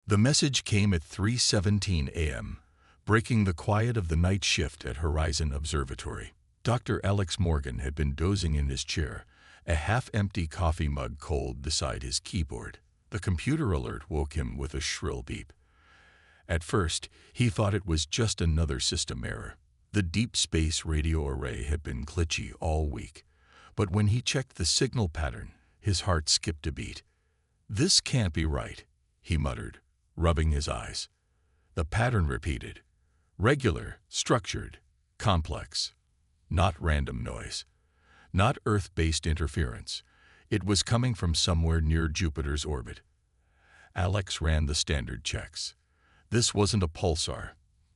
The message came at 3:17 a.m., breaking the quiet of the night shift at Horizon Observatory. Dr. Alex Morgan had been dozing in his chair, a half-empty coffee mug cold beside his keyboard. The computer alert woke him with a shrill beep. At first, he thought it was just another system error. The deep space radio array had been glitchy all week, but when he checked the signal pattern, his heart skipped a beat. "This can't be right," he muttered, rubbing his eyes. The pattern repeated. Regular, structured, complex. Not random noise. Not Earth-based interference. It was coming from somewhere near Jupiter's orbit. Alex ran the standard checks. This wasn't a pulsar,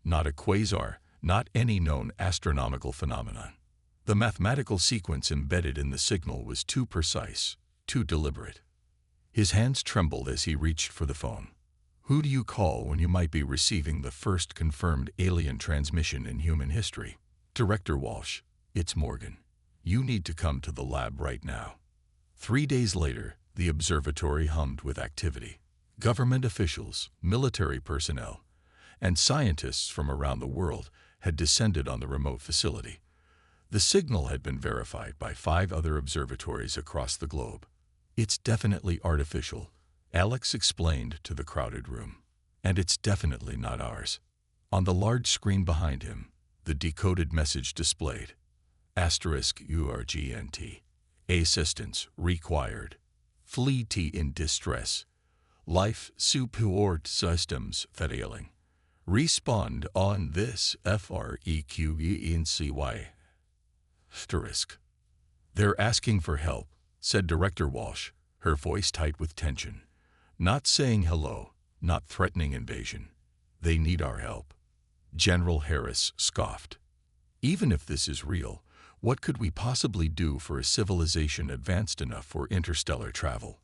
not a quasar, not any known astronomical phenomenon. The mathematical sequence embedded in the signal was too precise, too deliberate. His hands trembled as he reached for the phone. Who do you call when you might be receiving the first confirmed alien transmission in human history? Director Walsh, it's Morgan. You need to come to the lab right now. 3 days later, the observatory hummed with activity. Government officials, military personnel, and scientists from around the world had descended on the remote facility. The signal had been verified by 5 other observatories across the globe. It's definitely artificial, Alex explained to the crowded room. And it's definitely not ours. On the large screen behind him, the decoded message displayed. *URGNT. Assistance required. Fleet in distress. Life support systems failing. Respond on this FREQENCY. *. They're asking for help, said Director Walsh, her voice tight with tension. Not saying hello, not threatening invasion. They need our help. General Harris scoffed. Even if this is real, what could we possibly do for a civilization advanced enough for interstellar travel?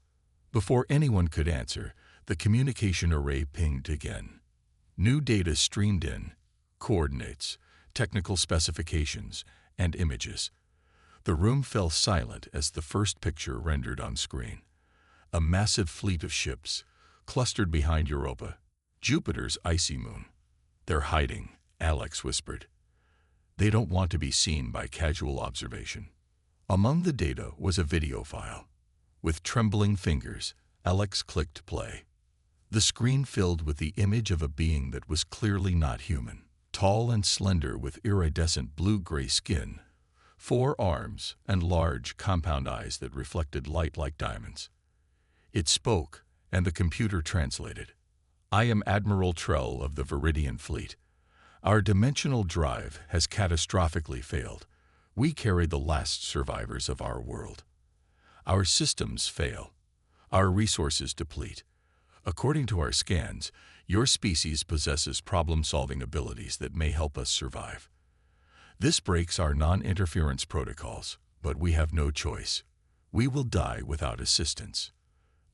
Before anyone could answer, the communication array pinged again. New data streamed in, coordinates, technical specifications, and images. The room fell silent as the first picture rendered on screen. A massive fleet of ships, clustered behind Europa, Jupiter's icy moon. They're hiding, Alex whispered. They don't want to be seen by casual observation. Among the data was a video file. With trembling fingers, Alex clicked play. The screen filled with the image of a being that was clearly not human. Tall and slender with iridescent blue-gray skin, 4 arms, and large, compound eyes that reflected light like diamonds. It spoke, and the computer translated. I am Admiral Trell of the Viridian Fleet. Our dimensional drive has catastrophically failed. We carry the last survivors of our world. Our systems fail. Our resources deplete. According to our scans, your species possesses problem-solving abilities that may help us survive. This breaks our non-interference protocols, but we have no choice. We will die without assistance.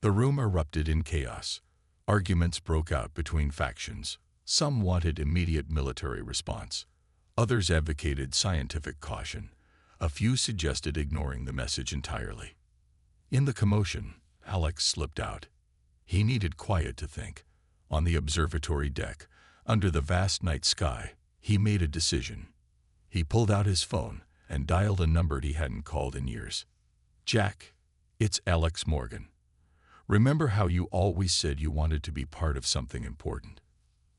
The room erupted in chaos. Arguments broke out between factions. Some wanted immediate military response. Others advocated scientific caution. A few suggested ignoring the message entirely. In the commotion, Alex slipped out. He needed quiet to think. On the observatory deck, under the vast night sky, he made a decision. He pulled out his phone and dialed a number he hadn't called in years. Jack, it's Alex Morgan. Remember how you always said you wanted to be part of something important?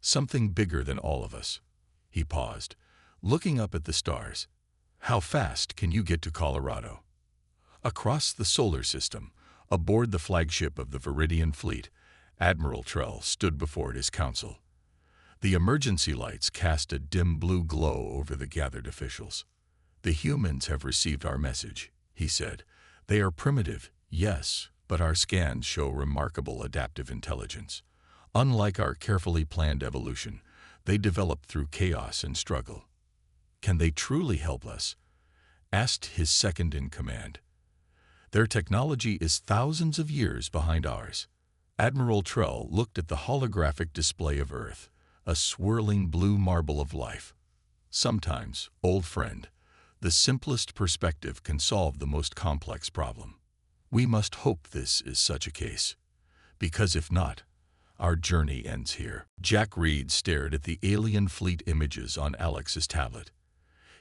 Something bigger than all of us. He paused, looking up at the stars. How fast can you get to Colorado? Across the solar system, aboard the flagship of the Viridian Fleet, Admiral Trell stood before his council. The emergency lights cast a dim blue glow over the gathered officials. The humans have received our message, he said. They are primitive, yes, but our scans show remarkable adaptive intelligence. Unlike our carefully planned evolution, they developed through chaos and struggle. Can they truly help us? Asked his second-in-command. Their technology is thousands of years behind ours. Admiral Trell looked at the holographic display of Earth, a swirling blue marble of life. Sometimes, old friend, the simplest perspective can solve the most complex problem. We must hope this is such a case, because if not, Our journey ends here. Jack Reed stared at the alien fleet images on Alex's tablet.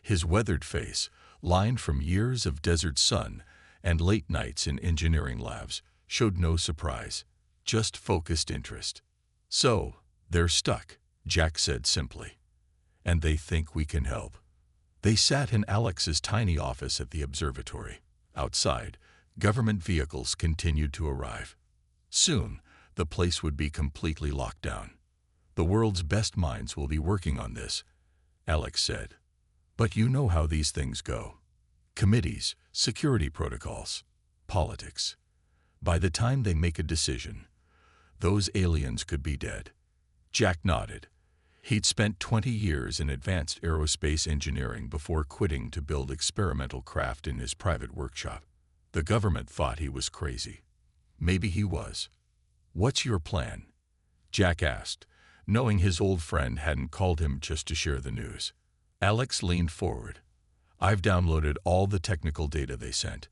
His weathered face, lined from years of desert sun and late nights in engineering labs, showed no surprise, just focused interest. "So, they're stuck," Jack said simply. "And they think we can help." They sat in Alex's tiny office at the observatory. Outside, government vehicles continued to arrive. Soon, the place would be completely locked down. "The world's best minds will be working on this," Alex said. "But you know how these things go. Committees, security protocols, politics. By the time they make a decision, those aliens could be dead." Jack nodded. He'd spent 20 years in advanced aerospace engineering before quitting to build experimental craft in his private workshop. The government thought he was crazy. Maybe he was. "What's your plan?" Jack asked, knowing his old friend hadn't called him just to share the news. Alex leaned forward. "I've downloaded all the technical data they sent.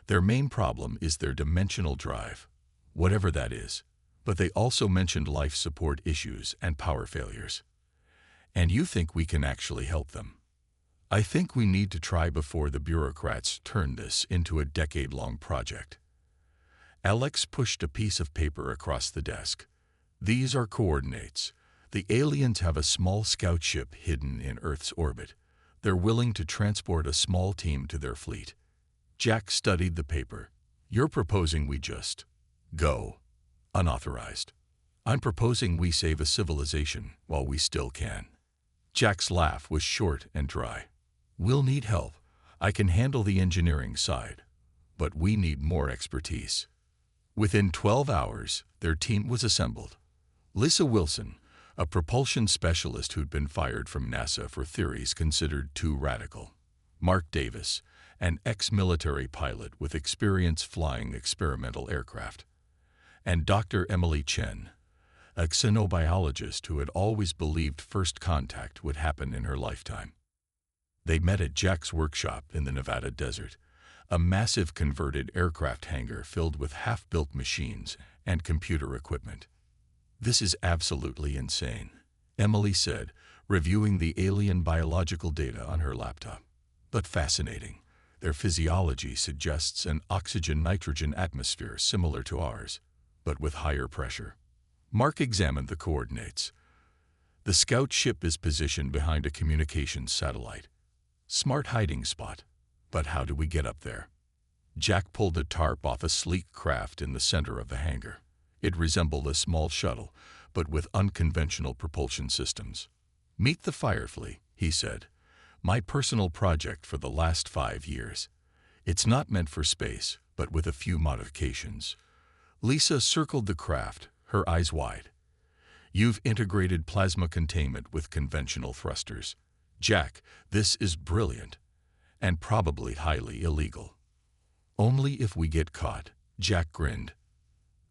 Their main problem is their dimensional drive, whatever that is. But they also mentioned life support issues and power failures. And you think we can actually help them?" "I think we need to try before the bureaucrats turn this into a decade-long project." Alex pushed a piece of paper across the desk. "These are coordinates. The aliens have a small scout ship hidden in Earth's orbit. They're willing to transport a small team to their fleet." Jack studied the paper. "You're proposing we just go unauthorized." "I'm proposing we save a civilization while we still can." Jack's laugh was short and dry. "We'll need help. I can handle the engineering side, but we need more expertise." Within 12 hours, their team was assembled. Lisa Wilson, a propulsion specialist who'd been fired from NASA for theories considered too radical. Mark Davis, an ex-military pilot with experience flying experimental aircraft. And Dr. Emily Chen, a xenobiologist who had always believed first contact would happen in her lifetime. They met at Jack's workshop in the Nevada desert, a massive converted aircraft hangar filled with half-built machines and computer equipment. "This is absolutely insane," Emily said, reviewing the alien biological data on her laptop. "But fascinating. Their physiology suggests an oxygen-nitrogen atmosphere similar to ours, but with higher pressure." Mark examined the coordinates. "The scout ship is positioned behind a communications satellite. Smart hiding spot. But how do we get up there?" Jack pulled a tarp off a sleek craft in the center of the hangar. It resembled a small shuttle, but with unconventional propulsion systems. "Meet the Firefly," he said. "My personal project for the last 5 years. It's not meant for space, but with a few modifications." Lisa circled the craft, her eyes wide. "You've integrated plasma containment with conventional thrusters. Jack, this is brilliant, and probably highly illegal." "Only if we get caught," Jack grinned.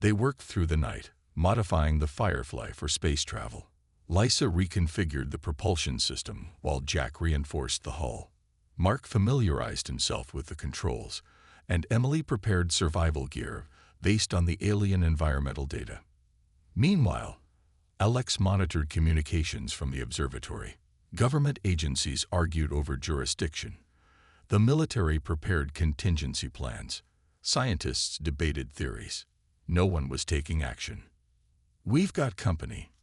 They worked through the night, modifying the Firefly for space travel. Lisa reconfigured the propulsion system while Jack reinforced the hull. Mark familiarized himself with the controls, and Emily prepared survival gear based on the alien environmental data. Meanwhile, Alex monitored communications from the observatory. Government agencies argued over jurisdiction. The military prepared contingency plans. Scientists debated theories. No one was taking action. "We've got company,"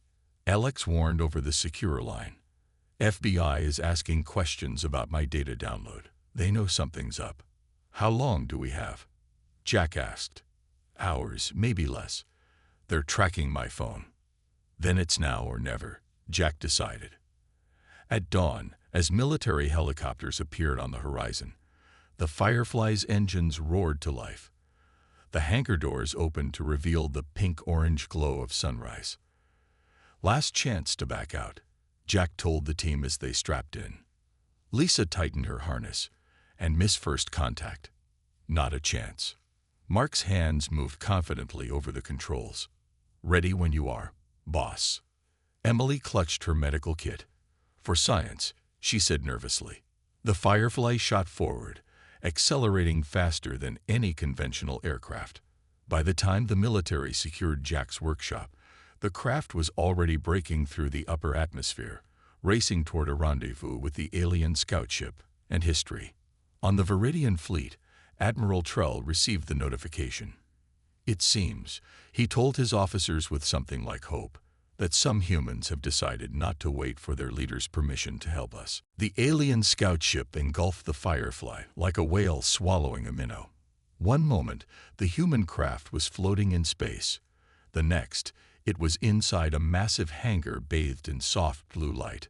Alex warned over the secure line. "FBI is asking questions about my data download. They know something's up." "How long do we have?" Jack asked. "Hours, maybe less. They're tracking my phone." "Then it's now or never," Jack decided. At dawn, as military helicopters appeared on the horizon, the Firefly's engines roared to life. The hangar doors opened to reveal the pink-orange glow of sunrise. "Last chance to back out," Jack told the team as they strapped in. Lisa tightened her harness and missed first contact. "Not a chance." Mark's hands moved confidently over the controls. "Ready when you are, boss." Emily clutched her medical kit. "For science," she said nervously. The Firefly shot forward, accelerating faster than any conventional aircraft. By the time the military secured Jack's workshop, The craft was already breaking through the upper atmosphere, racing toward a rendezvous with the alien scout ship and history. On the Viridian fleet, Admiral Trell received the notification. It seems, he told his officers with something like hope, that some humans have decided not to wait for their leader's permission to help us. The alien scout ship engulfed the Firefly like a whale swallowing a minnow. One moment, the human craft was floating in space. The next, it was inside a massive hangar bathed in soft blue light.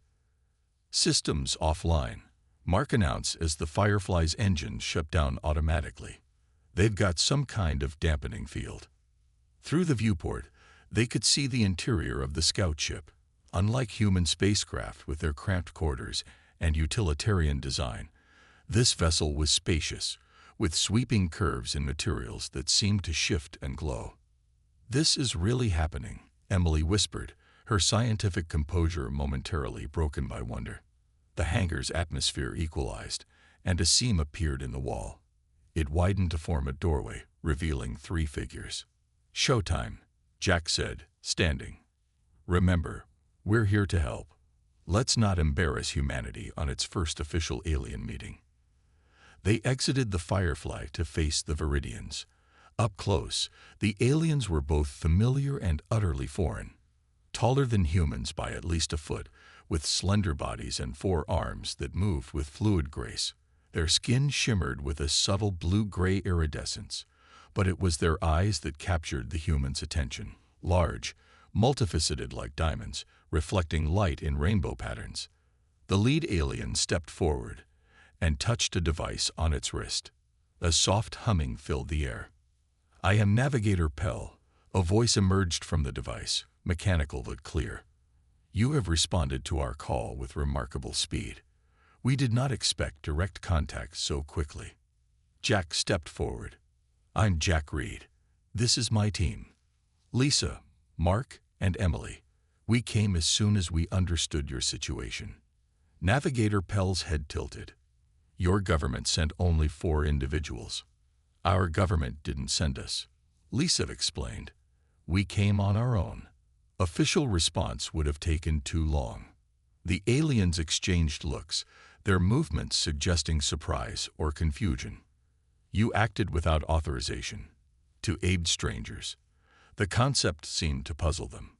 "Systems offline," Mark announced as the Firefly's engines shut down automatically. "They've got some kind of dampening field." Through the viewport, they could see the interior of the scout ship. Unlike human spacecraft with their cramped quarters and utilitarian design, this vessel was spacious, with sweeping curves and materials that seemed to shift and glow. "This is really happening," Emily whispered, her scientific composure momentarily broken by wonder. The hangar's atmosphere equalized, and a seam appeared in the wall. It widened to form a doorway, revealing 3 figures. "Showtime," Jack said, standing. "Remember, we're here to help. Let's not embarrass humanity on its first official alien meeting." They exited the Firefly to face the Viridians. Up close, the aliens were both familiar and utterly foreign. Taller than humans by at least a foot, with slender bodies and 4 arms that moved with fluid grace. Their skin shimmered with a subtle blue-gray iridescence, but it was their eyes that captured the humans' attention. Large, multifaceted like diamonds, reflecting light in rainbow patterns. The lead alien stepped forward and touched a device on its wrist. A soft humming filled the air. "I am Navigator Pell," a voice emerged from the device, mechanical but clear. "You have responded to our call with remarkable speed. We did not expect direct contact so quickly." Jack stepped forward. "I'm Jack Reed. This is my team. Lisa, Mark, and Emily. We came as soon as we understood your situation." Navigator Pell's head tilted. "Your government sent only 4 individuals. Our government didn't send us," Lisa explained. "We came on our own. Official response would have taken too long." The aliens exchanged looks, their movements suggesting surprise or confusion. "You acted without authorization, to aid strangers." The concept seemed to puzzle them.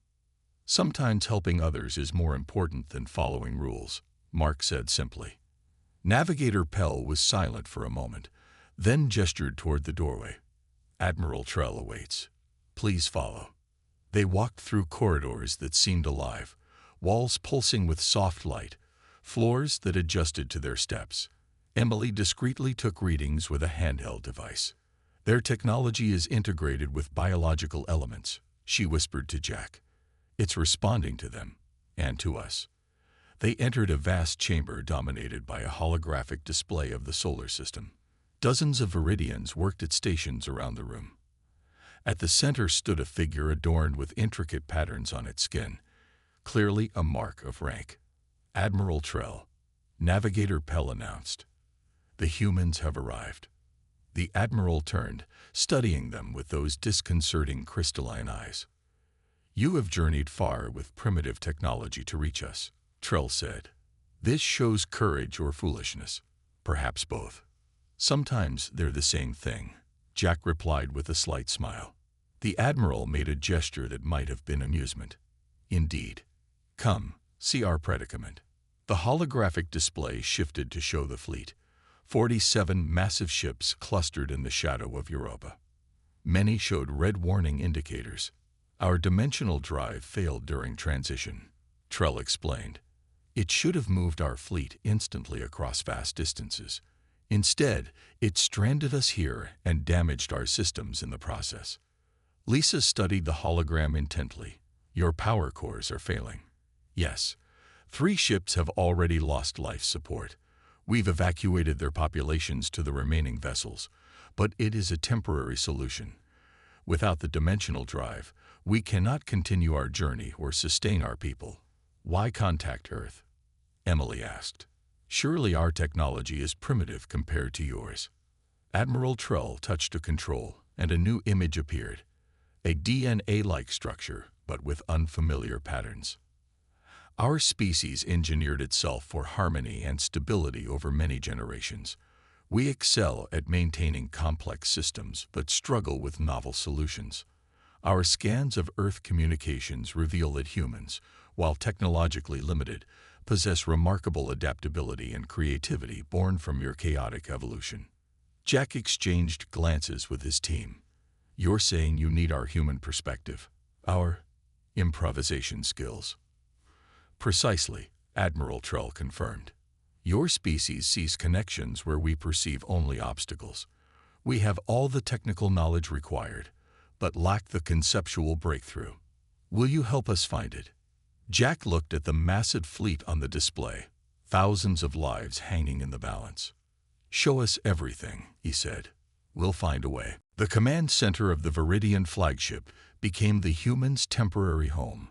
"Sometimes helping others is more important than following rules," Mark said simply. Navigator Pell was silent for a moment, then gestured toward the doorway. "Admiral Trell awaits. Please follow." They walked through corridors that seemed alive, walls pulsing with soft light, floors that adjusted to their steps. Emily discreetly took readings with a handheld device. "Their technology is integrated with biological elements," she whispered to Jack. "It's responding to them, and to us." They entered a vast chamber dominated by a holographic display of the solar system. Dozens of Viridians worked at stations around the room. At the center stood a figure adorned with intricate patterns on its skin, clearly a mark of rank. "Admiral Trell," Navigator Pell announced. "The humans have arrived." The Admiral turned, studying them with those disconcerting crystalline eyes. "You have journeyed far with primitive technology to reach us," Trell said. "This shows courage or foolishness, perhaps both." "Sometimes they're the same thing," Jack replied with a slight smile. The Admiral made a gesture that might have been amusement. "Indeed. Come, see our predicament." The holographic display shifted to show the fleet. 47 massive ships clustered in the shadow of Europa. Many showed red warning indicators. "Our dimensional drive failed during transition," Trell explained. "It should have moved our fleet instantly across vast distances. Instead, it stranded us here and damaged our systems in the process." Lisa studied the hologram intently. "Your power cores are failing." "Yes. 3 ships have already lost life support. We've evacuated their populations to the remaining vessels, but it is a temporary solution. Without the dimensional drive, we cannot continue our journey or sustain our people." "Why contact Earth?" Emily asked. "Surely our technology is primitive compared to yours." Admiral Trell touched a control, and a new image appeared. a DNA-like structure, but with unfamiliar patterns. Our species engineered itself for harmony and stability over many generations. We excel at maintaining complex systems, but struggle with novel solutions. Our scans of Earth communications reveal that humans, while technologically limited, possess remarkable adaptability and creativity born from your chaotic evolution. Jack exchanged glances with his team. You're saying you need our human perspective, our improvisation skills. Precisely, Admiral Trell confirmed. Your species sees connections where we perceive only obstacles. We have all the technical knowledge required, but lack the conceptual breakthrough. Will you help us find it? Jack looked at the massive fleet on the display, thousands of lives hanging in the balance. Show us everything, he said. We'll find a way. The command center of the Viridian flagship became the humans' temporary home.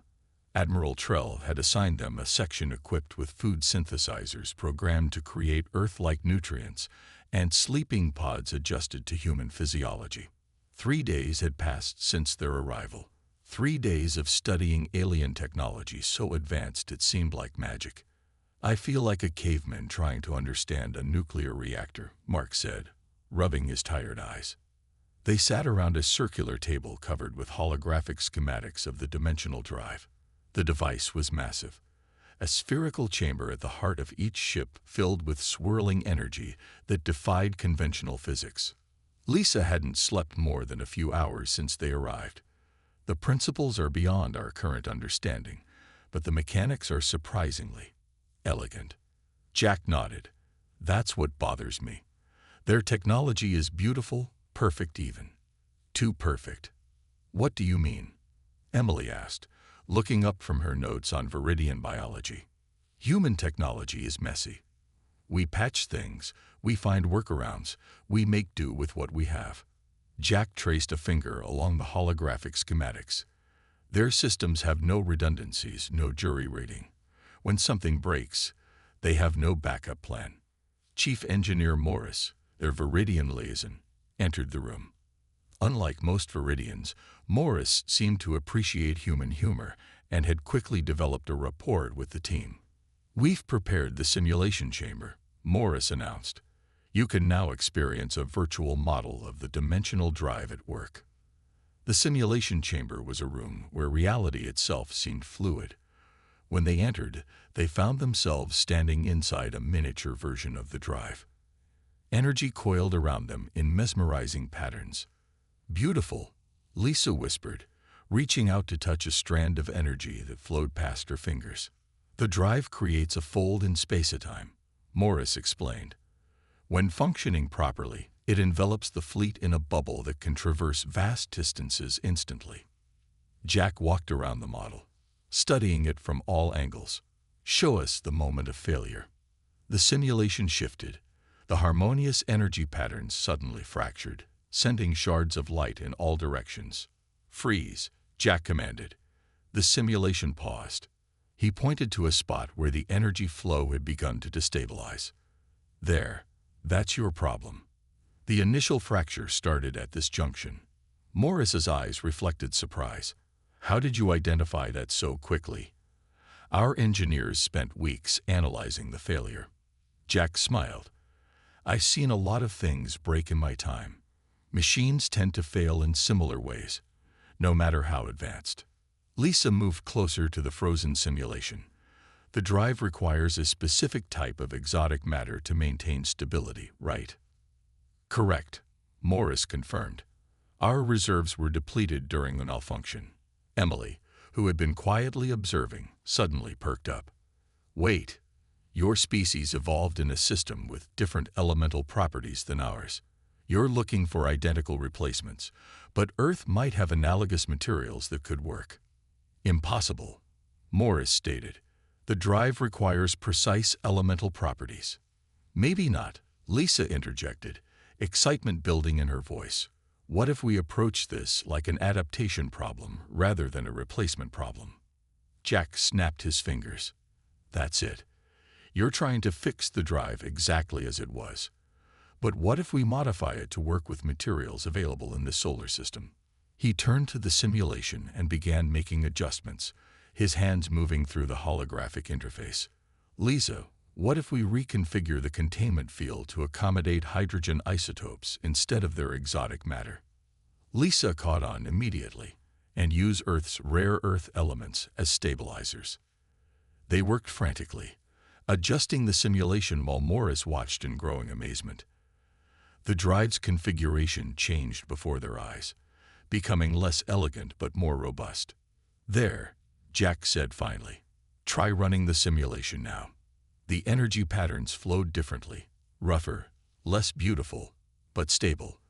Admiral Trell had assigned them a section equipped with food synthesizers programmed to create Earth-like nutrients and sleeping pods adjusted to human physiology. 3 days had passed since their arrival. 3 days of studying alien technology so advanced it seemed like magic. I feel like a caveman trying to understand a nuclear reactor, Mark said, rubbing his tired eyes. They sat around a circular table covered with holographic schematics of the dimensional drive. The device was massive, a spherical chamber at the heart of each ship filled with swirling energy that defied conventional physics. Lisa hadn't slept more than a few hours since they arrived. The principles are beyond our current understanding, but the mechanics are surprisingly elegant. Jack nodded. That's what bothers me. Their technology is beautiful, perfect even. Too perfect. What do you mean? Emily asked, looking up from her notes on Viridian biology. Human technology is messy. We patch things, we find workarounds, we make do with what we have. Jack traced a finger along the holographic schematics. Their systems have no redundancies, no jury rating. When something breaks, they have no backup plan. Chief Engineer Morris, their Viridian liaison, entered the room. Unlike most Viridians, Morris seemed to appreciate human humor and had quickly developed a rapport with the team. We've prepared the simulation chamber, Morris announced. You can now experience a virtual model of the dimensional drive at work. The simulation chamber was a room where reality itself seemed fluid. When they entered, they found themselves standing inside a miniature version of the drive. Energy coiled around them in mesmerizing patterns. Beautiful, Lisa whispered, reaching out to touch a strand of energy that flowed past her fingers. The drive creates a fold in space-time, Morris explained. When functioning properly, it envelops the fleet in a bubble that can traverse vast distances instantly. Jack walked around the model, studying it from all angles. Show us the moment of failure. The simulation shifted. The harmonious energy patterns suddenly fractured, sending shards of light in all directions. Freeze, Jack commanded. The simulation paused. He pointed to a spot where the energy flow had begun to destabilize. There, that's your problem. The initial fracture started at this junction. Morris's eyes reflected surprise. How did you identify that so quickly? Our engineers spent weeks analyzing the failure. Jack smiled. I've seen a lot of things break in my time. Machines tend to fail in similar ways, no matter how advanced. Lisa moved closer to the frozen simulation. The drive requires a specific type of exotic matter to maintain stability, right? Correct, Morris confirmed. Our reserves were depleted during the malfunction. Emily, who had been quietly observing, suddenly perked up. Wait, your species evolved in a system with different elemental properties than ours. You're looking for identical replacements, but Earth might have analogous materials that could work. Impossible, Morris stated. The drive requires precise elemental properties. Maybe not, Lisa interjected, excitement building in her voice. What if we approach this like an adaptation problem rather than a replacement problem? Jack snapped his fingers. That's it. You're trying to fix the drive exactly as it was. But what if we modify it to work with materials available in this solar system? He turned to the simulation and began making adjustments, his hands moving through the holographic interface. "Lisa, what if we reconfigure the containment field to accommodate hydrogen isotopes instead of their exotic matter?" Lisa caught on immediately, and use Earth's rare earth elements as stabilizers. They worked frantically, adjusting the simulation while Morris watched in growing amazement. The drive's configuration changed before their eyes, becoming less elegant but more robust. "There," Jack said finally. "Try running the simulation now." The energy patterns flowed differently, rougher, less beautiful, but stable.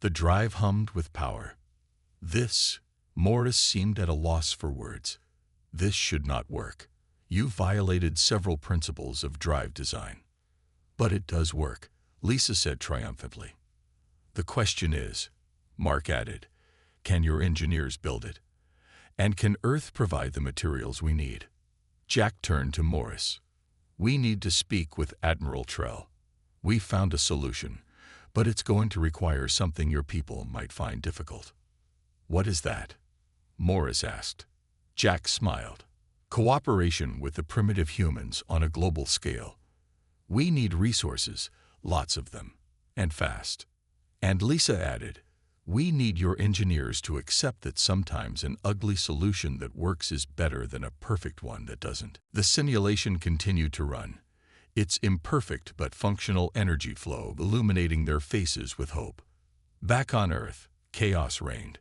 The drive hummed with power. "This," Morris seemed at a loss for words. "This should not work. You violated several principles of drive design." "But it does work," Lisa said triumphantly. "The question is," Mark added, "can your engineers build it? And can Earth provide the materials we need?" Jack turned to Morris. "We need to speak with Admiral Trell. We found a solution, but it's going to require something your people might find difficult." "What is that?" Morris asked. Jack smiled. "Cooperation with the primitive humans on a global scale. We need resources, lots of them, and fast." And Lisa added, "We need your engineers to accept that sometimes an ugly solution that works is better than a perfect one that doesn't." The simulation continued to run, its imperfect but functional energy flow illuminating their faces with hope. Back on Earth, chaos reigned.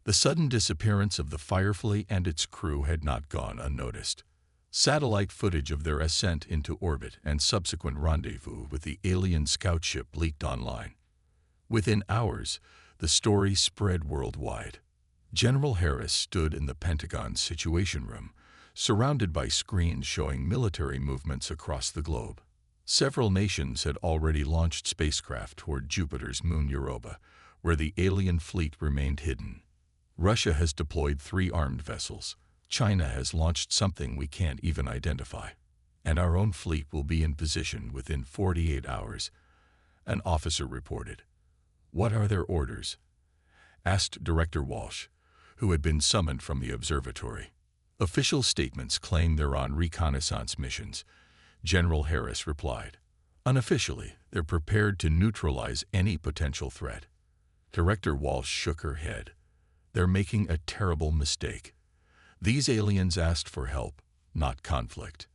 The sudden disappearance of the Firefly and its crew had not gone unnoticed. Satellite footage of their ascent into orbit and subsequent rendezvous with the alien scout ship leaked online. Within hours, the story spread worldwide. General Harris stood in the Pentagon's Situation Room, surrounded by screens showing military movements across the globe. Several nations had already launched spacecraft toward Jupiter's moon Europa, where the alien fleet remained hidden. Russia has deployed 3 armed vessels. China has launched something we can't even identify. And our own fleet will be in position within 48 hours, an officer reported. "What are their orders?" asked Director Walsh, who had been summoned from the observatory. "Official statements claim they're on reconnaissance missions," General Harris replied. "Unofficially, they're prepared to neutralize any potential threat." Director Walsh shook her head. "They're making a terrible mistake. These aliens asked for help, not conflict.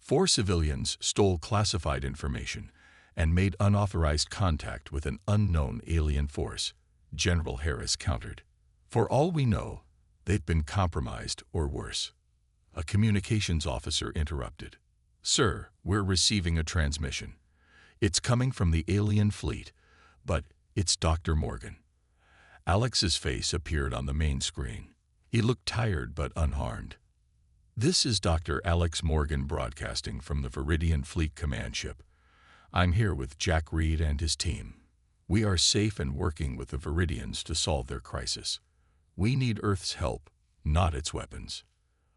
4 civilians stole classified information and made unauthorized contact with an unknown alien force," General Harris countered. "For all we know, they've been compromised or worse." A communications officer interrupted. "Sir, we're receiving a transmission. It's coming from the alien fleet, but it's Dr. Morgan." Alex's face appeared on the main screen. He looked tired but unharmed. "This is Dr. Alex Morgan broadcasting from the Viridian Fleet Command Ship. I'm here with Jack Reed and his team. We are safe and working with the Viridians to solve their crisis. We need Earth's help, not its weapons."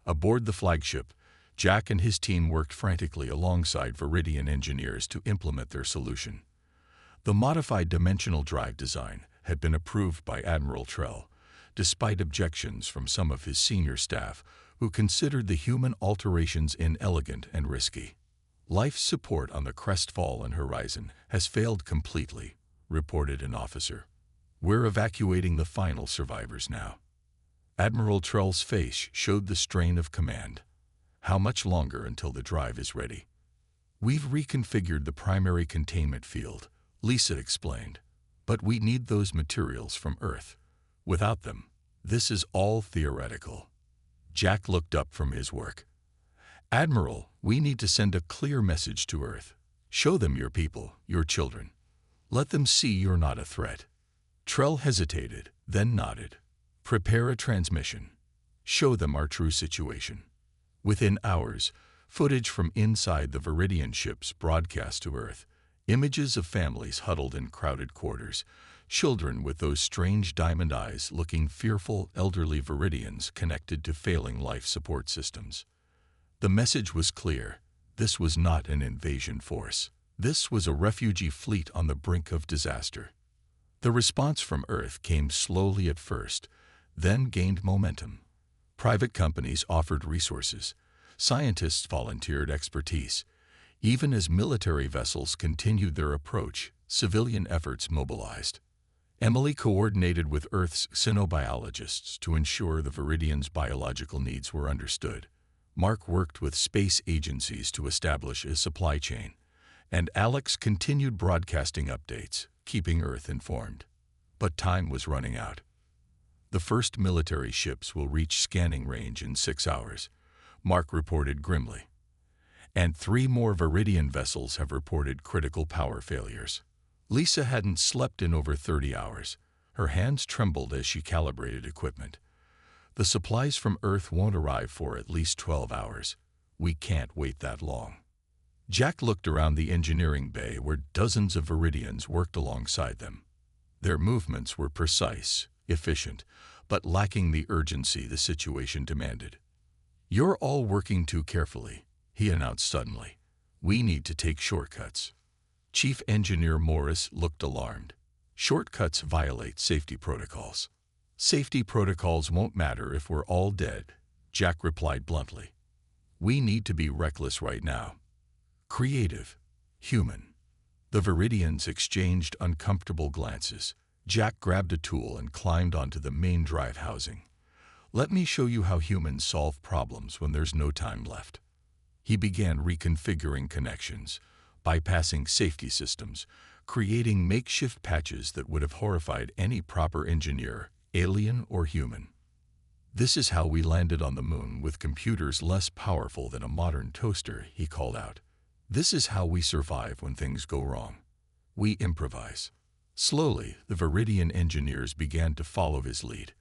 Aboard the flagship, Jack and his team worked frantically alongside Viridian engineers to implement their solution. The modified dimensional drive design had been approved by Admiral Trell, despite objections from some of his senior staff who considered the human alterations inelegant and risky. "Life support on the crestfallen horizon has failed completely," reported an officer. "We're evacuating the final survivors now." Admiral Trell's face showed the strain of command. "How much longer until the drive is ready?" "We've reconfigured the primary containment field," Lisa explained. "But we need those materials from Earth. Without them, this is all theoretical." Jack looked up from his work. "Admiral, we need to send a clear message to Earth. Show them your people, your children. Let them see you're not a threat." Trell hesitated, then nodded. "Prepare a transmission. Show them our true situation." Within hours, footage from inside the Viridian ships broadcast to Earth. Images of families huddled in crowded quarters, children with those strange diamond eyes looking fearful elderly Viridians connected to failing life support systems. The message was clear. This was not an invasion force. This was a refugee fleet on the brink of disaster. The response from Earth came slowly at first, then gained momentum. Private companies offered resources. Scientists volunteered expertise. Even as military vessels continued their approach, civilian efforts mobilized. Emily coordinated with Earth's xenobiologists to ensure the Viridians' biological needs were understood. Mark worked with space agencies to establish a supply chain, and Alex continued broadcasting updates, keeping Earth informed. But time was running out. The first military ships will reach scanning range in 6 hours, Mark reported grimly. And 3 more Viridian vessels have reported critical power failures. Lisa hadn't slept in over 30 hours. Her hands trembled as she calibrated equipment. The supplies from Earth won't arrive for at least 12 hours. We can't wait that long. Jack looked around the engineering bay where dozens of Viridians worked alongside them. Their movements were precise, efficient, but lacking the urgency the situation demanded. "You're all working too carefully," he announced suddenly. "We need to take shortcuts." Chief Engineer Morris looked alarmed. "Shortcuts violate safety protocols." "Safety protocols won't matter if we're all dead," Jack replied bluntly. "We need to be reckless right now. Creative. Human." The Viridians exchanged uncomfortable glances. Jack grabbed a tool and climbed onto the main drive housing. "Let me show you how humans solve problems when there's no time left." He began reconfiguring connections, bypassing safety systems, creating makeshift patches that would have horrified any proper engineer, alien or human. "This is how we landed on the moon with computers less powerful than a modern toaster," he called out. "This is how we survive when things go wrong. We improvise." Slowly, the Viridian engineers began to follow his lead.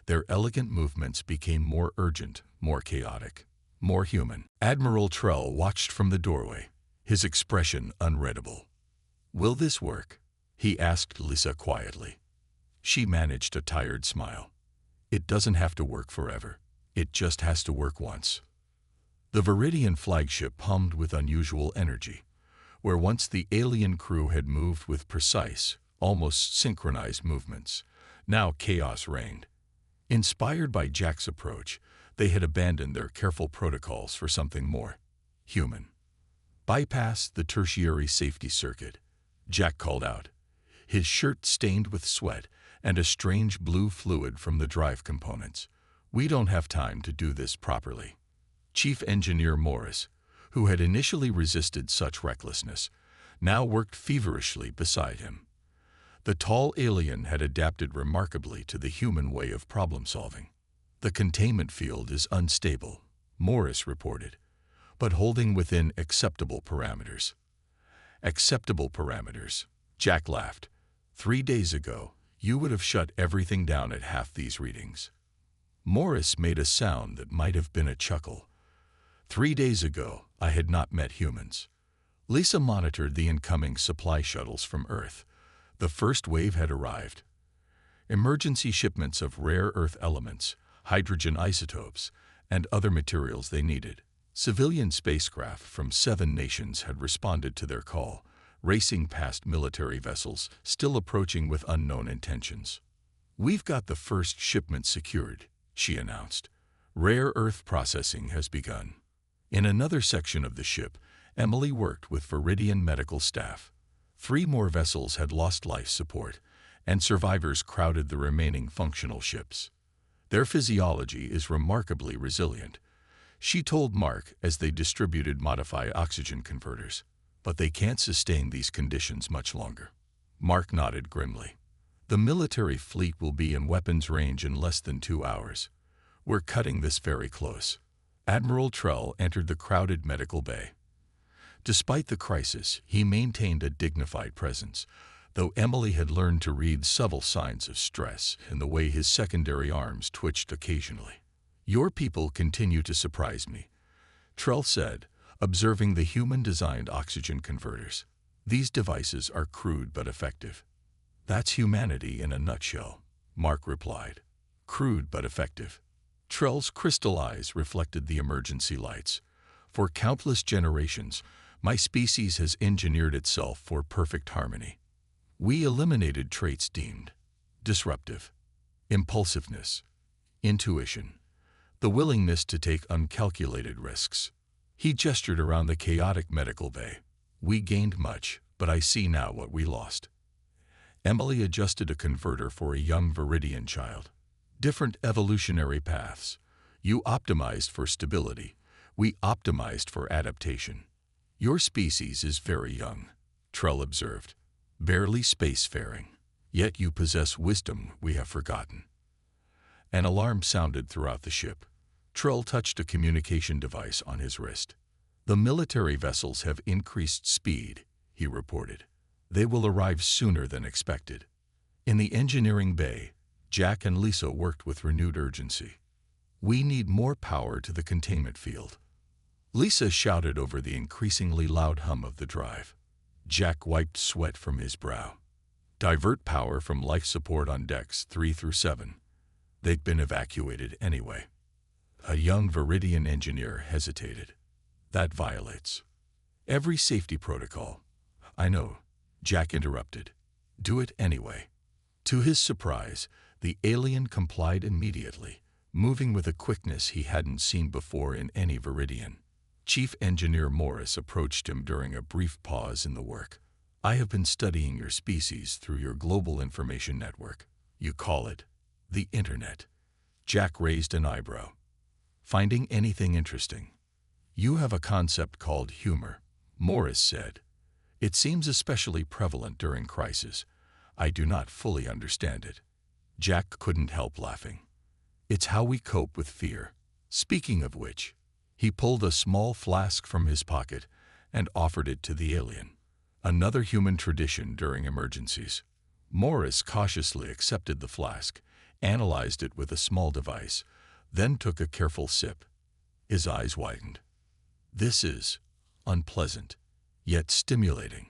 Their elegant movements became more urgent, more chaotic, more human. Admiral Trell watched from the doorway, his expression unreadable. "Will this work?" he asked Lisa quietly. She managed a tired smile. "It doesn't have to work forever. It just has to work once." The Viridian flagship hummed with unusual energy. Where once the alien crew had moved with precise, almost synchronized movements, now chaos reigned. Inspired by Jack's approach, they had abandoned their careful protocols for something more human. "Bypass the tertiary safety circuit," Jack called out, his shirt stained with sweat and a strange blue fluid from the drive components. "We don't have time to do this properly." Chief Engineer Morris, who had initially resisted such recklessness, now worked feverishly beside him. The tall alien had adapted remarkably to the human way of problem-solving. "The containment field is unstable," Morris reported, "but holding within acceptable parameters." "Acceptable parameters," Jack laughed. 3 days ago, you would have shut everything down at half these readings." Morris made a sound that might have been a chuckle. 3 days ago, I had not met humans. Lisa monitored the incoming supply shuttles from Earth. The first wave had arrived. Emergency shipments of rare Earth elements, hydrogen isotopes, and other materials they needed. Civilian spacecraft from 7 nations had responded to their call, racing past military vessels still approaching with unknown intentions. "We've got the first shipment secured," she announced. "Rare Earth processing has begun." In another section of the ship, Emily worked with Viridian medical staff. 3 more vessels had lost life support, and survivors crowded the remaining functional ships. "Their physiology is remarkably resilient," she told Mark as they distributed modified oxygen converters. "But they can't sustain these conditions much longer." Mark nodded grimly. "The military fleet will be in weapons range in less than 2 hours. We're cutting this very close." Admiral Trell entered the crowded medical bay. Despite the crisis, he maintained a dignified presence, though Emily had learned to read subtle signs of stress in the way his secondary arms twitched occasionally. "Your people continue to surprise me," Trell said, observing the human-designed oxygen converters. "These devices are crude but effective." "That's humanity in a nutshell," Mark replied. "Crude but effective." Trell's crystal eyes reflected the emergency lights. "For countless generations, my species has engineered itself for perfect harmony. We eliminated traits deemed disruptive. impulsiveness, intuition, the willingness to take uncalculated risks. He gestured around the chaotic medical bay. We gained much, but I see now what we lost. Emily adjusted a converter for a young Viridian child. Different evolutionary paths. You optimized for stability. We optimized for adaptation. Your species is very young, Trell observed, barely spacefaring. Yet you possess wisdom we have forgotten. An alarm sounded throughout the ship. Trell touched a communication device on his wrist. The military vessels have increased speed, he reported. They will arrive sooner than expected. In the engineering bay, Jack and Lisa worked with renewed urgency. We need more power to the containment field. Lisa shouted over the increasingly loud hum of the drive. Jack wiped sweat from his brow. Divert power from life support on decks 3 through 7. They'd been evacuated anyway. A young Viridian engineer hesitated. That violates every safety protocol. I know, Jack interrupted. Do it anyway. To his surprise, the alien complied immediately, moving with a quickness he hadn't seen before in any Viridian. Chief Engineer Morris approached him during a brief pause in the work. I have been studying your species through your global information network. You call it the Internet. Jack raised an eyebrow. Finding anything interesting? You have a concept called humor, Morris said. It seems especially prevalent during crisis. I do not fully understand it. Jack couldn't help laughing. It's how we cope with fear. Speaking of which, he pulled a small flask from his pocket and offered it to the alien. Another human tradition during emergencies. Morris cautiously accepted the flask, analyzed it with a small device, then took a careful sip. His eyes widened. This is unpleasant, yet stimulating.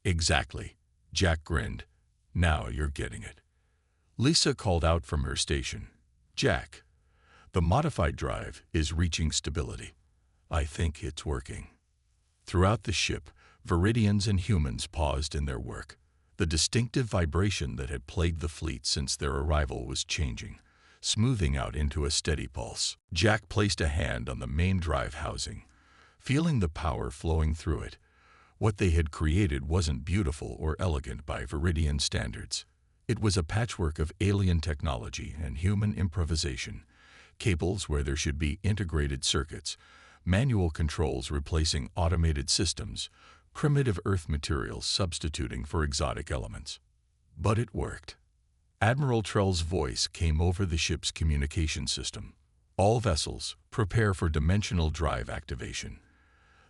Exactly, Jack grinned. Now you're getting it. Lisa called out from her station. Jack, the modified drive is reaching stability. I think it's working. Throughout the ship, Viridians and humans paused in their work. The distinctive vibration that had plagued the fleet since their arrival was changing, smoothing out into a steady pulse. Jack placed a hand on the main drive housing, feeling the power flowing through it. What they had created wasn't beautiful or elegant by Viridian standards. It was a patchwork of alien technology and human improvisation, cables where there should be integrated circuits, manual controls replacing automated systems, primitive Earth materials substituting for exotic elements. But it worked. Admiral Trell's voice came over the ship's communication system. All vessels, prepare for dimensional drive activation.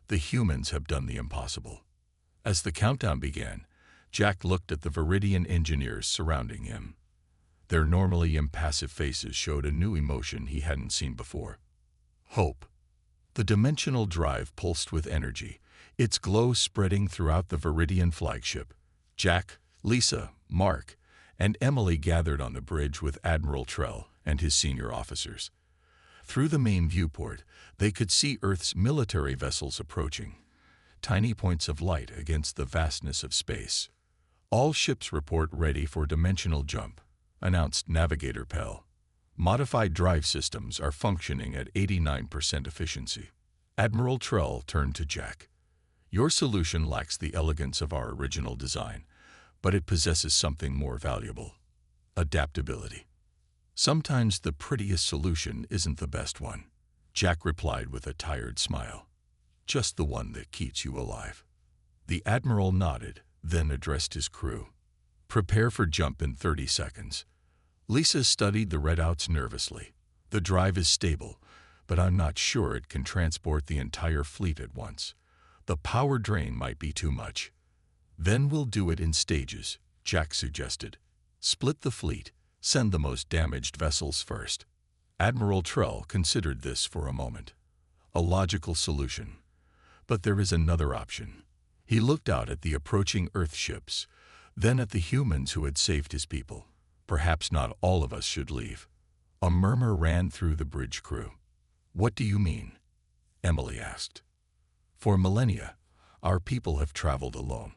The humans have done the impossible. As the countdown began, Jack looked at the Viridian engineers surrounding him. Their normally impassive faces showed a new emotion he hadn't seen before. Hope. The dimensional drive pulsed with energy, its glow spreading throughout the Viridian flagship. Jack, Lisa, Mark, and Emily gathered on the bridge with Admiral Trell and his senior officers. Through the main viewport, they could see Earth's military vessels approaching, tiny points of light against the vastness of space. All ships report ready for dimensional jump, announced Navigator Pell. Modified drive systems are functioning at 89% efficiency. Admiral Trell turned to Jack. Your solution lacks the elegance of our original design, but it possesses something more valuable: adaptability. Sometimes the prettiest solution isn't the best one, Jack replied with a tired smile. Just the one that keeps you alive. The Admiral nodded, then addressed his crew. Prepare for jump in 30 seconds. Lisa studied the readouts nervously. The drive is stable, but I'm not sure it can transport the entire fleet at once. The power drain might be too much. Then we'll do it in stages, Jack suggested. Split the fleet, send the most damaged vessels first. Admiral Trell considered this for a moment. A logical solution. But there is another option. He looked out at the approaching Earth ships, then at the humans who had saved his people. Perhaps not all of us should leave. A murmur ran through the bridge crew. What do you mean? Emily asked. For millennia, our people have traveled alone,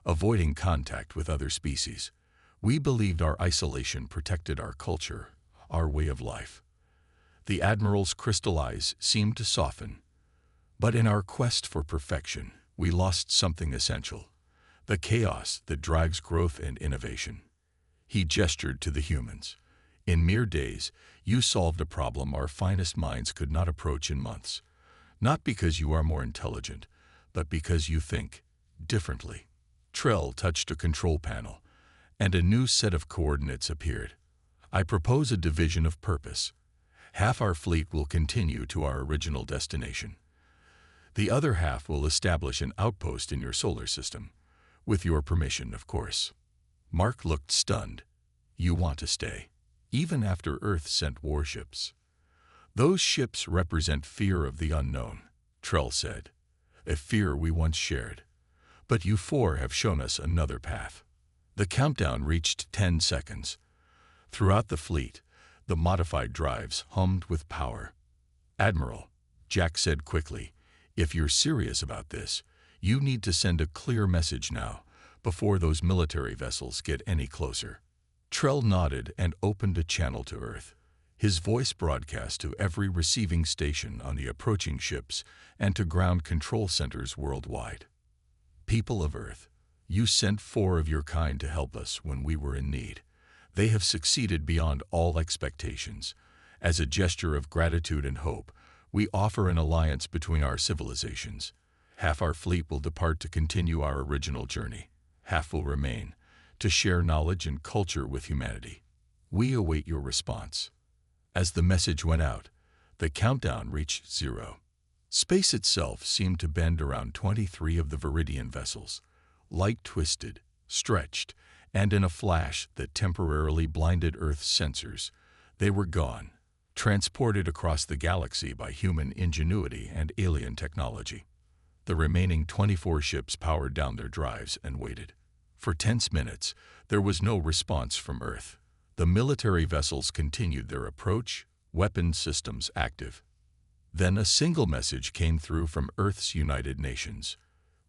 avoiding contact with other species. We believed our isolation protected our culture, our way of life. The Admiral's crystal eyes seemed to soften. But in our quest for perfection, we lost something essential: the chaos that drives growth and innovation. He gestured to the humans. In mere days, you solved a problem our finest minds could not approach in months. Not because you are more intelligent, but because you think differently. Trell touched a control panel, and a new set of coordinates appeared. I propose a division of purpose. Half our fleet will continue to our original destination. The other half will establish an outpost in your solar system. With your permission, of course. Mark looked stunned. You want to stay, even after Earth sent warships? Those ships represent fear of the unknown, Trell said. A fear we once shared. But you four have shown us another path. The countdown reached 10 seconds. Throughout the fleet, the modified drives hummed with power. Admiral, Jack said quickly, if you're serious about this, you need to send a clear message now, before those military vessels get any closer. Trell nodded and opened a channel to Earth. His voice broadcast to every receiving station on the approaching ships and to ground control centers worldwide. People of Earth, you sent 4 of your kind to help us when we were in need. They have succeeded beyond all expectations. As a gesture of gratitude and hope, we offer an alliance between our civilizations. Half our fleet will depart to continue our original journey. Half will remain, to share knowledge and culture with humanity. We await your response. As the message went out, the countdown reached 0. Space itself seemed to bend around 23 of the Viridian vessels. Light twisted, stretched, and in a flash that temporarily blinded Earth's sensors, they were gone, transported across the galaxy by human ingenuity and alien technology. The remaining 24 ships powered down their drives and waited. For tense minutes, there was no response from Earth. The military vessels continued their approach, weapon systems active. Then a single message came through from Earth's United Nations.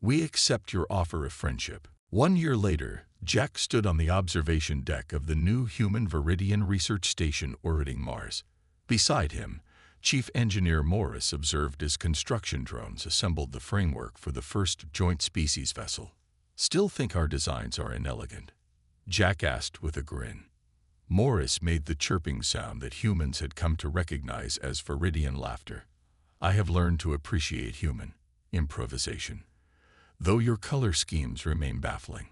We accept your offer of friendship. 1 year later, Jack stood on the observation deck of the new human Viridian research station orbiting Mars. Beside him, Chief Engineer Morris observed as construction drones assembled the framework for the first joint species vessel. Still think our designs are inelegant? Jack asked with a grin. Morris made the chirping sound that humans had come to recognize as Viridian laughter. I have learned to appreciate human improvisation, though your color schemes remain baffling.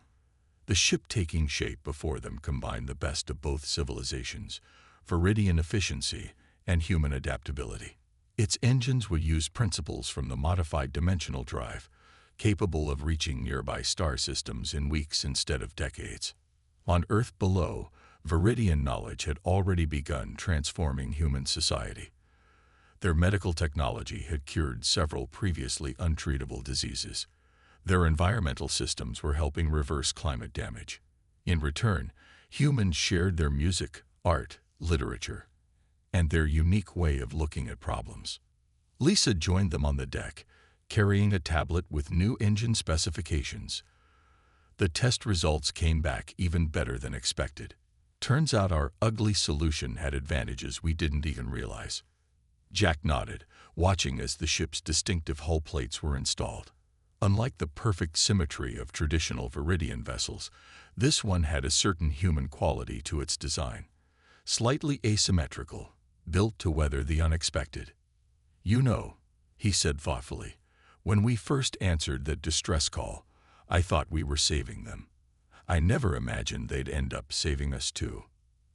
The ship taking shape before them combined the best of both civilizations, Viridian efficiency and human adaptability. Its engines would use principles from the modified dimensional drive, capable of reaching nearby star systems in weeks instead of decades. On Earth below, Viridian knowledge had already begun transforming human society. Their medical technology had cured several previously untreatable diseases. Their environmental systems were helping reverse climate damage. In return, humans shared their music, art, literature, and their unique way of looking at problems. Lisa joined them on the deck, carrying a tablet with new engine specifications. The test results came back even better than expected. Turns out our ugly solution had advantages we didn't even realize. Jack nodded, watching as the ship's distinctive hull plates were installed. Unlike the perfect symmetry of traditional Viridian vessels, this one had a certain human quality to its design. Slightly asymmetrical, built to weather the unexpected. You know, he said thoughtfully, when we first answered that distress call, I thought we were saving them. I never imagined they'd end up saving us too.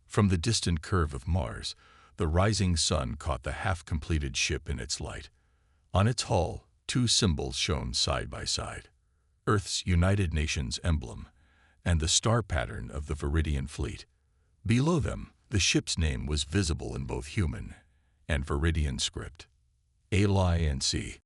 From the distant curve of Mars, the rising sun caught the half-completed ship in its light. On its hull, 2 symbols shone side by side: Earth's United Nations emblem and the star pattern of the Viridian fleet. Below them, the ship's name was visible in both human and Viridian script: ALI-NC.